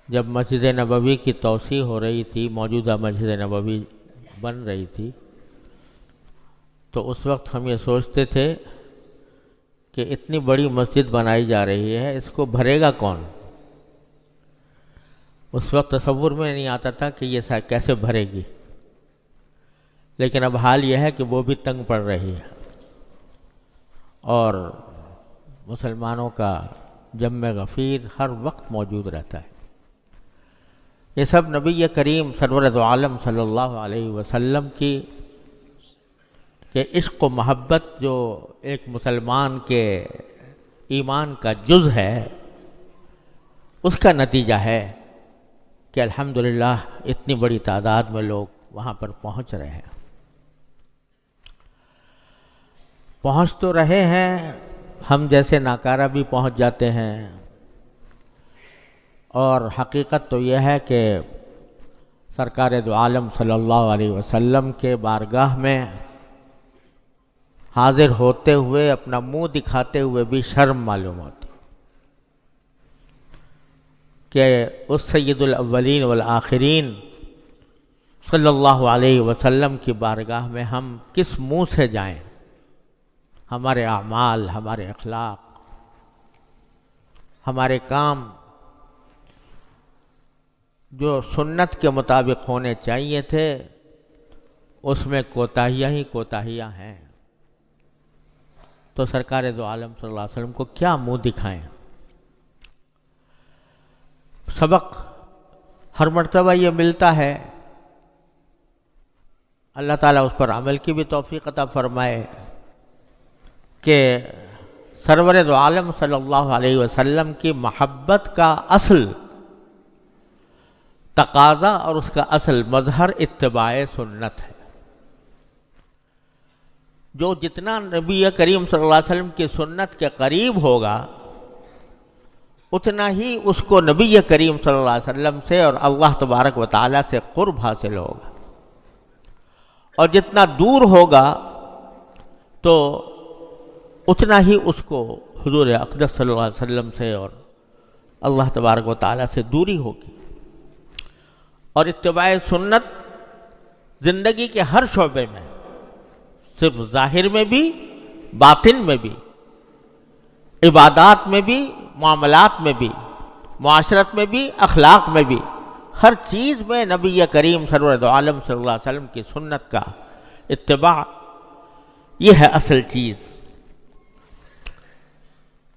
جب مسجد نبوی کی توسیع ہو رہی تھی، موجودہ مسجد نبوی بن رہی تھی، تو اس وقت ہم یہ سوچتے تھے کہ اتنی بڑی مسجد بنائی جا رہی ہے، اس کو بھرے گا کون؟ اس وقت تصور میں نہیں آتا تھا کہ یہ کیسے بھرے گی، لیکن اب حال یہ ہے کہ وہ بھی تنگ پڑ رہی ہے، اور مسلمانوں کا جمع غفیر ہر وقت موجود رہتا ہے۔ یہ سب نبی کریم سرور دو عالم صلی اللہ علیہ وسلم کی کہ عشق و محبت جو ایک مسلمان کے ایمان کا جز ہے، اس کا نتیجہ ہے کہ الحمدللہ اتنی بڑی تعداد میں لوگ وہاں پر پہنچ رہے ہیں۔ پہنچ تو رہے ہیں، ہم جیسے ناکارہ بھی پہنچ جاتے ہیں، اور حقیقت تو یہ ہے کہ سرکار دو عالم صلی اللہ علیہ وسلم کے بارگاہ میں حاضر ہوتے ہوئے اپنا منہ دکھاتے ہوئے بھی شرم معلوم ہوتی کہ اس سید الاولین والآخرین صلی اللہ علیہ وسلم کی بارگاہ میں ہم کس منہ سے جائیں؟ ہمارے اعمال، ہمارے اخلاق، ہمارے کام جو سنت کے مطابق ہونے چاہیے تھے، اس میں کوتاہیاں ہی کوتاہیاں ہیں، تو سرکار دو عالم صلی اللہ علیہ وسلم کو کیا منہ دکھائیں؟ سبق ہر مرتبہ یہ ملتا ہے، اللہ تعالیٰ اس پر عمل کی بھی توفیق عطا فرمائے کہ سرور دو عالم صلی اللہ علیہ وسلم کی محبت کا اصل تقاضا اور اس کا اصل مظہر اتباع سنت ہے۔ جو جتنا نبی کریم صلی اللہ علیہ وسلم کی سنت کے قریب ہوگا، اتنا ہی اس کو نبی کریم صلی اللہ علیہ وسلم سے اور اللہ تبارک و تعالیٰ سے قرب حاصل ہوگا، اور جتنا دور ہوگا تو اتنا ہی اس کو حضور اقدس صلی اللہ علیہ وسلم سے اور اللہ تبارک و تعالیٰ سے دوری ہوگی۔ اور اتباع سنت زندگی کے ہر شعبے میں، صرف ظاہر میں بھی، باطن میں بھی، عبادات میں بھی، معاملات میں بھی، معاشرت میں بھی، اخلاق میں بھی، ہر چیز میں نبی کریم سرور دو عالم صلی اللہ علیہ وسلم کی سنت کا اتباع، یہ ہے اصل چیز۔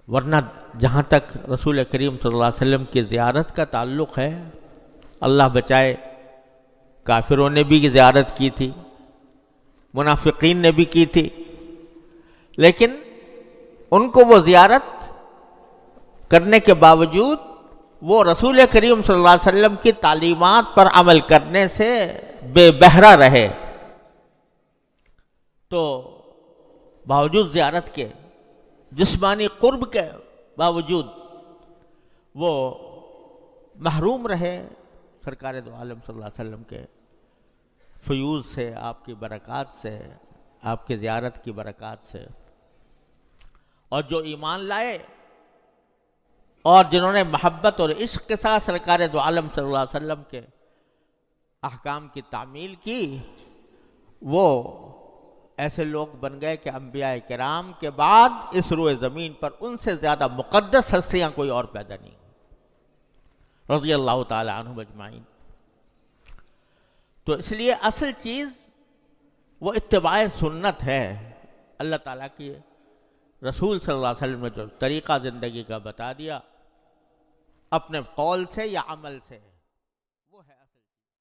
ورنہ جہاں تک رسول کریم صلی اللہ علیہ وسلم کی زیارت کا تعلق ہے، اللہ بچائے، کافروں نے بھی زیارت کی تھی، منافقین نے بھی کی تھی، لیکن ان کو وہ زیارت کرنے کے باوجود وہ رسول کریم صلی اللہ علیہ وسلم کی تعلیمات پر عمل کرنے سے بے بہرہ رہے، تو باوجود زیارت کے، جسمانی قرب کے باوجود وہ محروم رہے سرکار دو عالم صلی اللہ علیہ وسلم کے فیوز سے، آپ کی برکات سے، آپ کی زیارت کی برکات سے۔ اور جو ایمان لائے اور جنہوں نے محبت اور عشق کے ساتھ سرکار دو عالم صلی اللہ علیہ وسلم کے احکام کی تعمیل کی، وہ ایسے لوگ بن گئے کہ انبیاء کرام کے بعد اس روئے زمین پر ان سے زیادہ مقدس ہستیاں کوئی اور پیدا نہیں، رضی اللہ تعالی عنہم اجمعین۔ تو اس لیے اصل چیز وہ اتباع سنت ہے۔ اللہ تعالیٰ کی رسول صلی اللہ علیہ وسلم نے جو طریقہ زندگی کا بتا دیا، اپنے قول سے یا عمل سے،